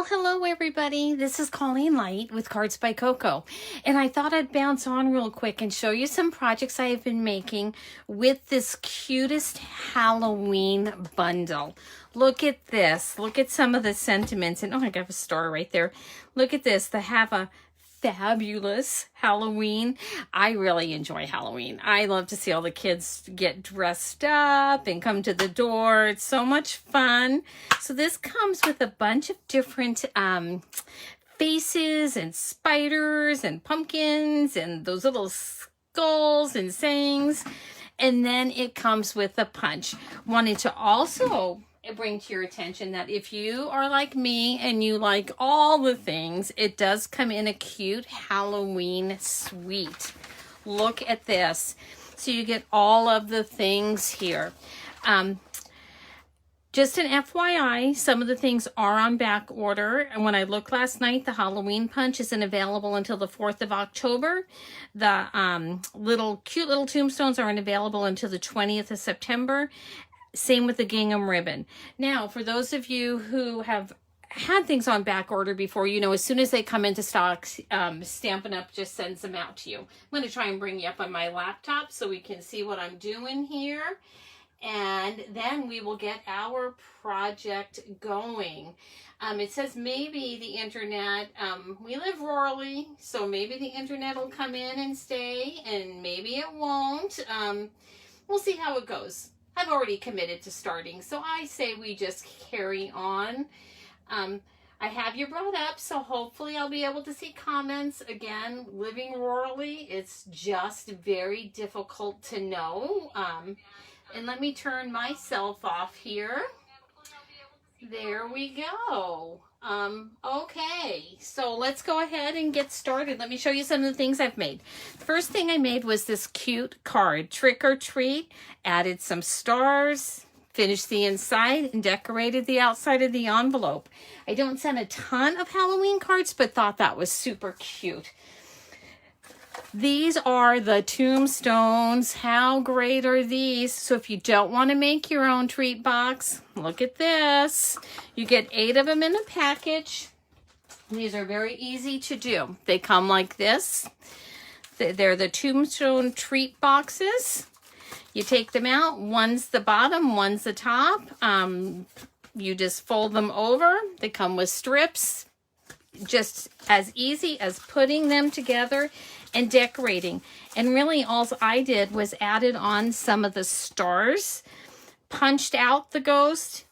Hello everybody. This is Colleen Light with Cards by Coco. And I thought I'd bounce on real quick and show you some projects I have been making with this Cutest Halloween bundle. Look at this. Look at some of the sentiments. And oh, I got a star right there. Look at this. They have a fabulous Halloween. I really enjoy Halloween. I love to see all the kids get dressed up and come to the door. It's so much fun. So this comes with a bunch of different faces and spiders and pumpkins and those little skulls and sayings. And then it comes with a punch. Wanted to also bring to your attention that if you are like me and you like all the things, it does come in a cute Halloween suite. Look at this. So you get all of the things here. Just an FYI, some of the things are on back order. And when I looked last night, the Halloween punch isn't available until the 4th of October. The cute little tombstones aren't available until the 20th of September. Same with the gingham ribbon. Now, for those of you who have had things on back order before, you know, as soon as they come into stock, Stampin' Up just sends them out to you. I'm going to try and bring you up on my laptop so we can see what I'm doing here. And then we will get our project going. It says maybe the internet, we live rurally, so maybe the internet will come in and stay, and maybe it won't. We'll see how it goes. I've already committed to starting, so I say we just carry on. I have you brought up, so hopefully I'll be able to see comments. Again, living rurally, it's just very difficult to know. And let me turn myself off here. There we go. Okay, so let's go ahead and get started. Let me show you some of the things I've made. The first thing I made was this cute card, Trick or Treat. Added some stars, finished the inside, and decorated the outside of the envelope. I don't send a ton of Halloween cards, but thought that was super cute. These are the tombstones. How great are these? So if you don't want to make your own treat box, look at this. You get 8 of them in a package. These are very easy to do. They come like this. They're the tombstone treat boxes. You take them out. One's the bottom, one's the top. You just fold them over. They come with strips. Just as easy as putting them together and decorating. And really all I did was added on some of the stars, punched out the ghost,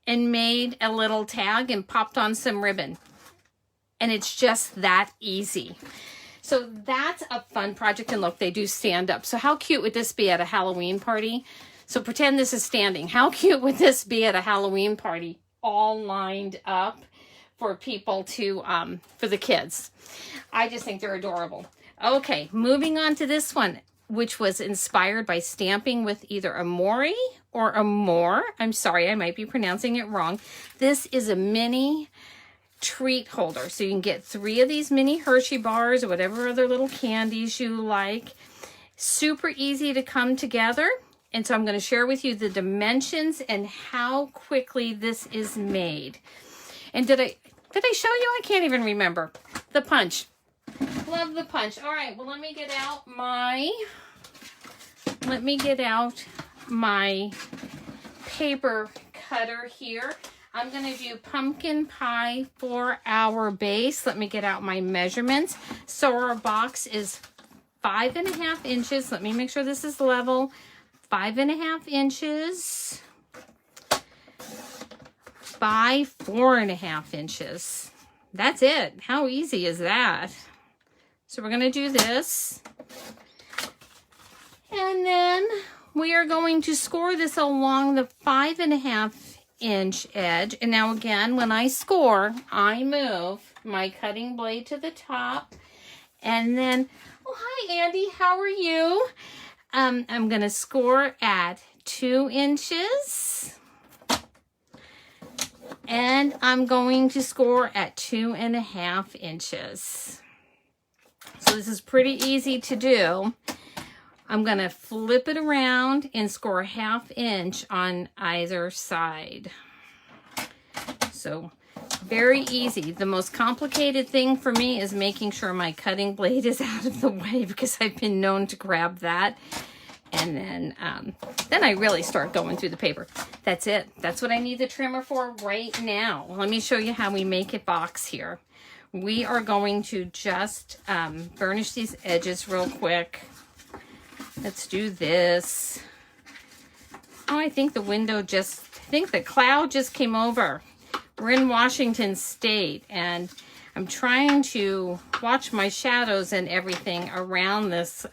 and made a little tag and popped on some ribbon. And it's just that easy. So that's a fun project. And look, they do stand up. So how cute would this be at a Halloween party? So pretend this is standing. How cute would this be at a Halloween party? All lined up for people to, for the kids. I just think they're adorable. Okay, moving on to this one, which was inspired by stamping with either a Mori or a More. I'm sorry, I might be pronouncing it wrong. This is a mini treat holder. So you can get 3 of these mini Hershey bars or whatever other little candies you like. Super easy to come together. And so I'm going to share with you the dimensions and how quickly this is made. And did I show you? I can't even remember. The punch. Love the punch. All right, well, let me get out my paper cutter here. I'm going to do pumpkin pie for our base. Let me get out my measurements. So our box is 5.5 inches. Let me make sure this is level. 5.5 inches by 4.5 inches. That's it. How easy is that? So we're going to do this. And then we are going to score this along the 5.5 inch edge. And now again, when I score, I move my cutting blade to the top. And then, oh, hi Andy, how are you? I'm going to score at 2 inches. And I'm going to score at 2.5 inches. So this is pretty easy to do. I'm going to flip it around and score 1/2 inch on either side. So Very easy. The most complicated thing for me is making sure my cutting blade is out of the way, because I've been known to grab that. And then I really start going through the paper. That's it. That's what I need the trimmer for right now. Let me show you how we make it box here. We are going to just burnish these edges real quick. Let's do this. Oh, I think the cloud just came over. We're in Washington State, and I'm trying to watch my shadows and everything around this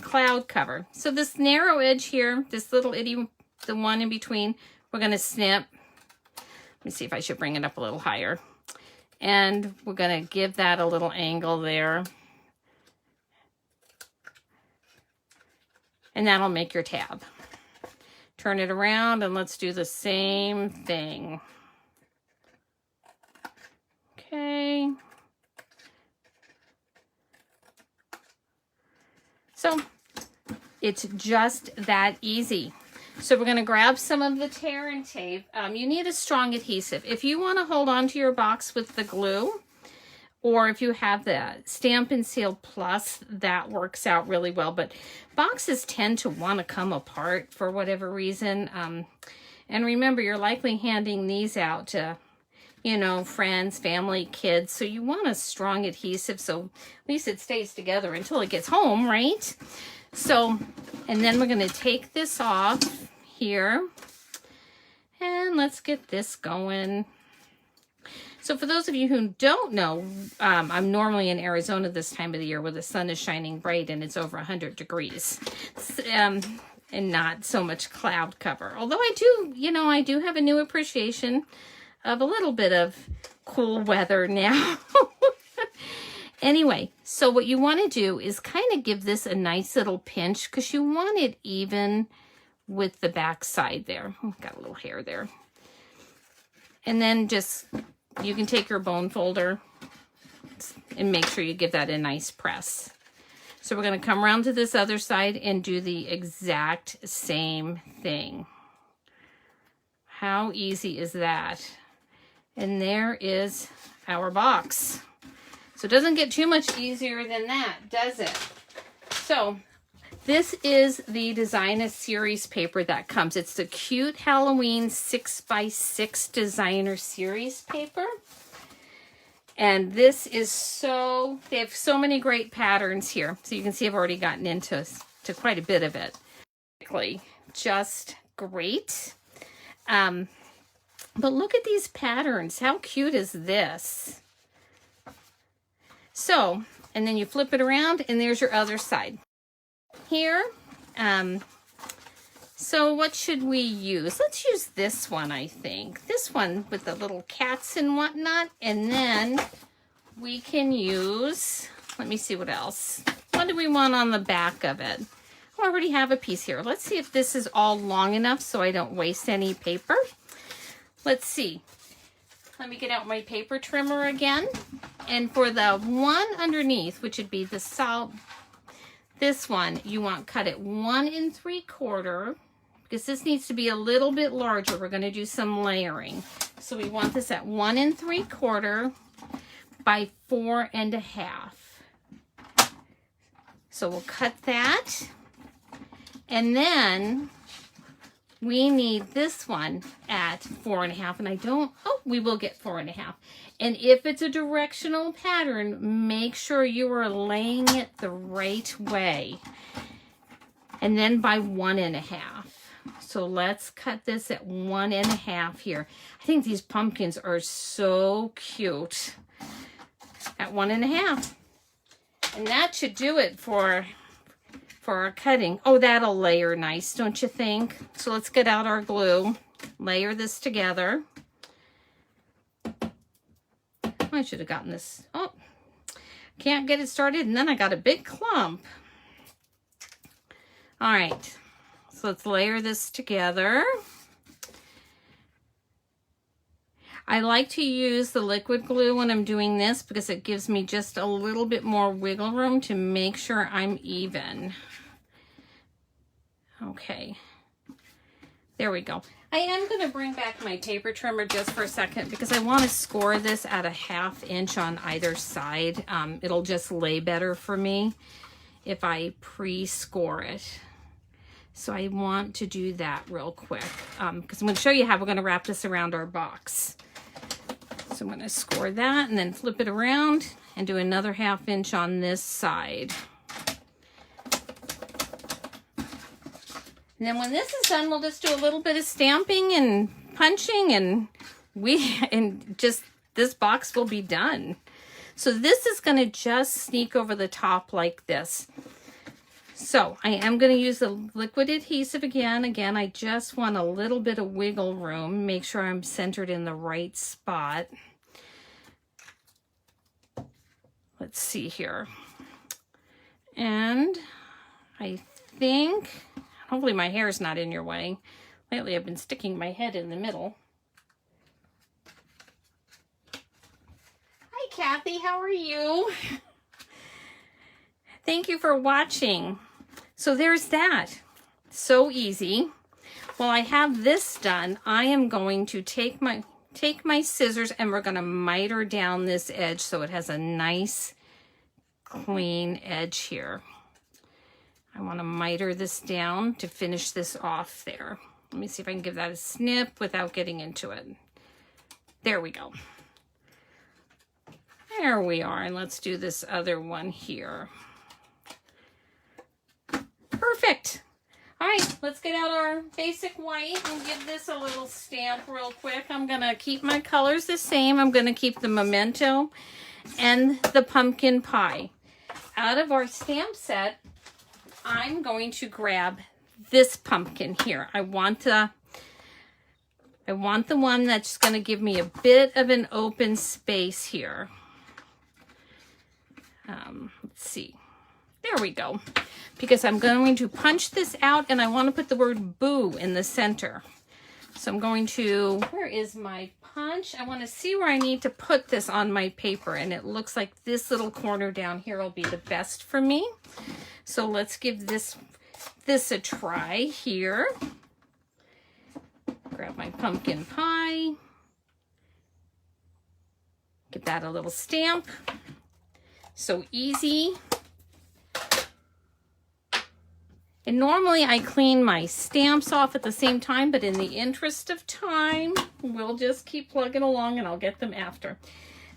cloud cover. So this narrow edge here, this little itty, the one in between, we're going to snip. Let me see if I should bring it up a little higher. And we're going to give that a little angle there. And that'll make your tab. Turn it around and let's do the same thing. Okay. So it's just that easy. So we're going to grab some of the tear and tape. You need a strong adhesive. If you want to hold on to your box with the glue, or if you have the Stampin' Seal Plus, that works out really well. But boxes tend to want to come apart for whatever reason. And remember, you're likely handing these out to, you know, friends, family, kids. So you want a strong adhesive so at least it stays together until it gets home, right? So, and then we're going to take this off here. And let's get this going. So for those of you who don't know, I'm normally in Arizona this time of the year where the sun is shining bright and it's over 100 degrees. And not so much cloud cover. Although I do, you know, I do have a new appreciation of a little bit of cool weather now. Anyway, so what you want to do is kind of give this a nice little pinch because you want it even with the back side there. Oh, got a little hair there. And then just, you can take your bone folder and make sure you give that a nice press. So we're going to come around to this other side and do the exact same thing. How easy is that? And there is our box. So it doesn't get too much easier than that, does it? So this is the Designer Series paper that comes. It's the Cute Halloween 6x6 Designer Series paper. And this is so, they have so many great patterns here. So you can see I've already gotten into quite a bit of it. Just great. But look at these patterns. How cute is this? So, and then you flip it around and there's your other side. Here, so what should we use? Let's use this one, I think. This one with the little cats and whatnot. And then we can use, let me see what else. What do we want on the back of it? Oh, I already have a piece here. Let's see if this is all long enough so I don't waste any paper. Let's see. Let me get out my paper trimmer again. And for the one underneath, which would be the this one, you want cut it 1 3/4 because this needs to be a little bit larger. We're going to do some layering. So we want this at 1 3/4 by 4 1/2. So we'll cut that. And then we need this one at 4 1/2, and I don't, oh, we will get 4 1/2. And if it's a directional pattern, make sure you are laying it the right way. And then by 1 1/2. So let's cut this at 1 1/2 here. I think these pumpkins are so cute at 1 1/2. And that should do it for our cutting. Oh, that'll layer nice, don't you think? So let's get out our glue, layer this together. I should have gotten this. Oh, can't get it started, and then I got a big clump. All right, so let's layer this together. I like to use the liquid glue when I'm doing this because it gives me just a little bit more wiggle room to make sure I'm even. Okay, there we go. I am going to bring back my paper trimmer just for a second because I want to score this at a 1/2 inch on either side. It'll just lay better for me if I pre-score it. So I want to do that real quick because I'm going to show you how we're going to wrap this around our box. So I'm going to score that and then flip it around and do another 1/2 inch on this side. And then when this is done, we'll just do a little bit of stamping and punching and just this box will be done. So this is going to just sneak over the top like this. So I am going to use the liquid adhesive again. Again, I just want a little bit of wiggle room. Make sure I'm centered in the right spot. Let's see here. And I think, hopefully my hair is not in your way. Lately I've been sticking my head in the middle. Hi Kathy, how are you? Thank you for watching. So there's that. So easy. While I have this done, I am going to take my scissors and we're going to miter down this edge so it has a nice clean edge here. I want to miter this down to finish this off there. Let me see if I can give that a snip without getting into it. There we go. There we are. And let's do this other one here. Perfect. All right, let's get out our basic white and give this a little stamp real quick. I'm going to keep my colors the same. I'm going to keep the memento and the pumpkin pie. Out of our stamp set, I'm going to grab this pumpkin here. I want the one that's going to give me a bit of an open space here. Let's see. There we go. Because I'm going to punch this out and I want to put the word boo in the center. So I'm going to, where is my punch? I want to see where I need to put this on my paper, and it looks like this little corner down here will be the best for me. So let's give this a try here. Grab my pumpkin pie. Give that a little stamp. So easy. And normally I clean my stamps off at the same time, but in the interest of time, we'll just keep plugging along and I'll get them after.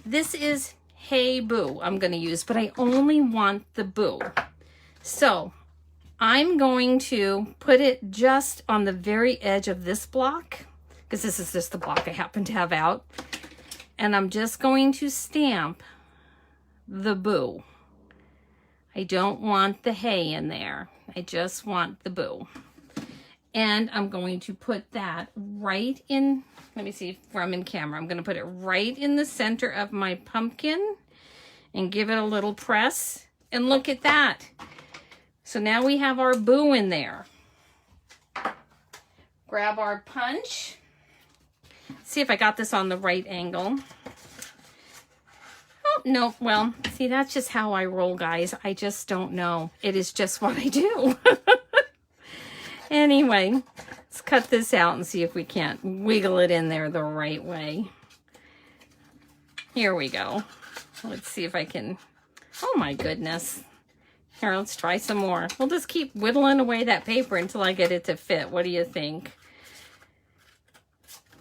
This is Hey Boo I'm going to use, but I only want the boo. So I'm going to put it just on the very edge of this block, because this is just the block I happen to have out. And I'm just going to stamp the boo. I don't want the hey in there. I just want the boo. And I'm going to put that right in, let me see where I'm in camera. I'm going to put it right in the center of my pumpkin and give it a little press. And look at that. So now we have our boo in there. Grab our punch. See if I got this on the right angle. Oh, no, well, see, that's just how I roll, guys. I just don't know. It is just what I do. Anyway, let's cut this out and see if we can't wiggle it in there the right way. Here we go. Let's see if I can, oh my goodness. Here, let's try some more. We'll just keep whittling away that paper until I get it to fit. What do you think?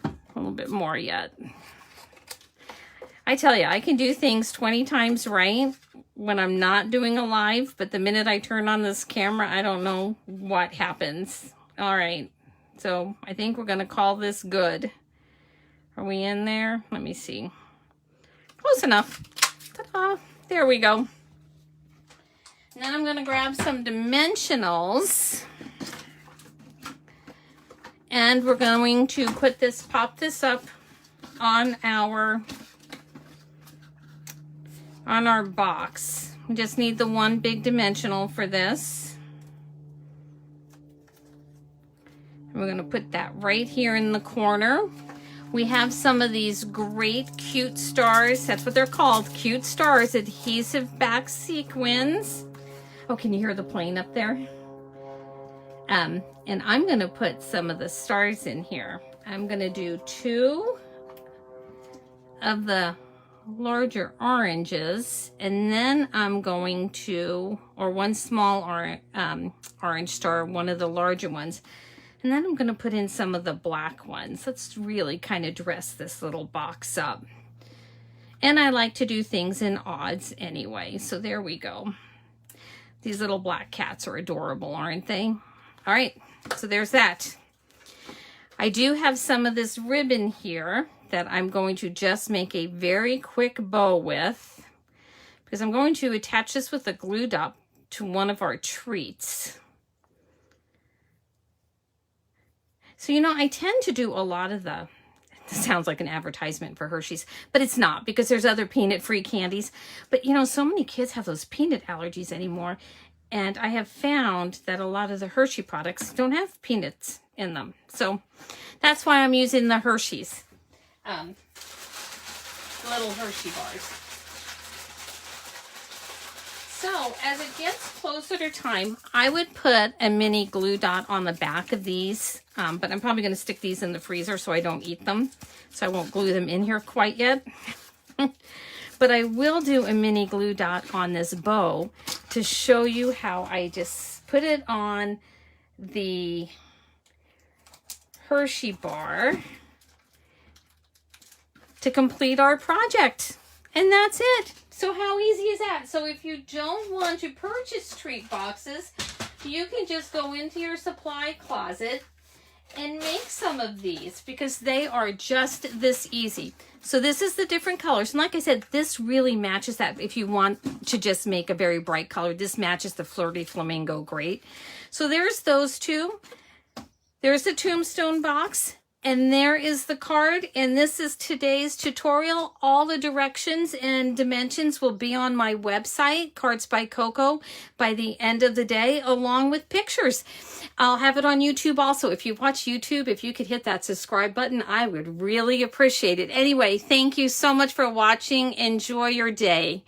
A little bit more yet. I tell you, I can do things 20 times right when I'm not doing a live, but the minute I turn on this camera, I don't know what happens. All right, so I think we're gonna call this good. Are we in there? Let me see. Close enough. Ta-da! There we go. And then I'm gonna grab some dimensionals. And we're going to put this, pop this up on our box. We just need the one big dimensional for this. And we're going to put that right here in the corner. We have some of these great cute stars. That's what they're called, cute stars, adhesive back sequins. Oh, can you hear the plane up there? And I'm going to put some of the stars in here. I'm going to do 2 of the larger oranges, and then I'm going to, or 1 small orange star, one of the larger ones, and then I'm going to put in some of the black ones. Let's really kind of dress this little box up. And I like to do things in odds anyway, so there we go. These little black cats are adorable, aren't they? All right, so there's that. I do have some of this ribbon here that I'm going to just make a very quick bow with, because I'm going to attach this with a glue dot to one of our treats. So, you know, I tend to do a lot of the, this sounds like an advertisement for Hershey's, but it's not, because there's other peanut-free candies. But, you know, so many kids have those peanut allergies anymore, and I have found that a lot of the Hershey products don't have peanuts in them. So that's why I'm using the Hershey's. Little Hershey bars. So as it gets closer to time, I would put a mini glue dot on the back of these, but I'm probably going to stick these in the freezer so I don't eat them, so I won't glue them in here quite yet. But I will do a mini glue dot on this bow to show you how I just put it on the Hershey bar to complete our project. And that's it. So how easy is that? So if you don't want to purchase treat boxes, you can just go into your supply closet and make some of these, because they are just this easy. So this is the different colors. And like I said, this really matches that. If you want to just make a very bright color, this matches the Flirty Flamingo great. So there's those 2. There's the tombstone box. And there is the card, and this is today's tutorial. All the directions and dimensions will be on my website, Cards by Coco, by the end of the day, along with pictures. I'll have it on YouTube also. If you watch YouTube, if you could hit that subscribe button, I would really appreciate it. Anyway, thank you so much for watching. Enjoy your day.